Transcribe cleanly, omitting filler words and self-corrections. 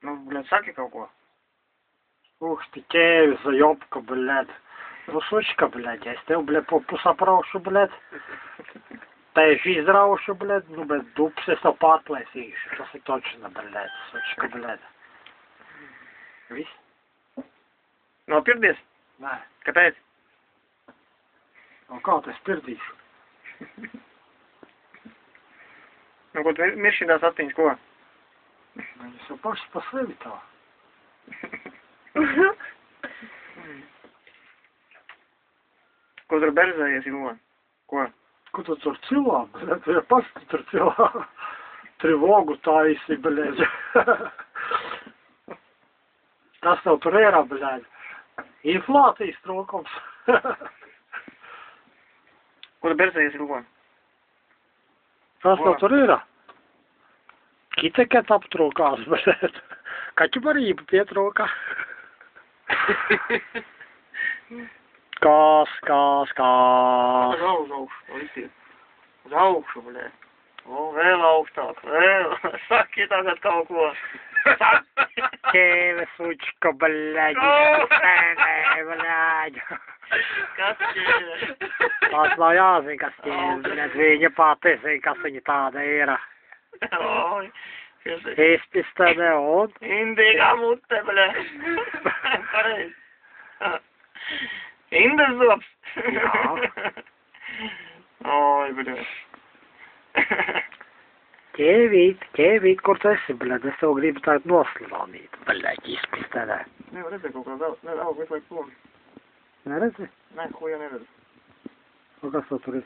Nu, bļēt, saki kaut ko. Ты ķēvis, jopka, блядь. Nu, sučka, блядь, es tev, блядь, po pusapraušu, блядь. Tēži izraušu, блядь, nu, bet dups es tev pārplēsīšu. Tas ir točina, блядь, sučka, блядь. Viss? Nopirdies? Nē. Kāpēc? Un kā tu es pirdīšu? Nu, ko tu miršķīdās attiņas, ko? Viņas jau pašas pa sevi tā. Ko tur berzējies, Ilona? Ko? Ko tu tur cilā, блядь? Tu jau pats tur cilā. Trivogu taisi, блядь. Kas tev tur ir, блядь? Inflācijas trūkums. Ko tu berzējies, Ilona? Kas tev tur ir? Kiteket aptrūkās, blядь. Kaķu barība pietrūka. Kas? Uz augšu, uz augšu, bļē. O, vēl augstāk, vēl. Saki tagad kaut ko. Ķēve, sučka, blядь. Nē, blядь. Kas ķēve? Tās nav jāzina, kas ķēve, blядь. Viņa pati zina, kas viņa tāda ir. Oi. Izpistene un? Indīgā mute, bļē. Pareizi. Indas zops. Jā. Oi, bļē. Ķēvīt, kur tu esi, blядь? Es tev gribu tādu noslavīt, blядь, izpistene. Nevar redzēt kaut kā vēl, nevar visu laiku prom. Neredzi? Nē, ko jau neredzu. O kas tev tur ir?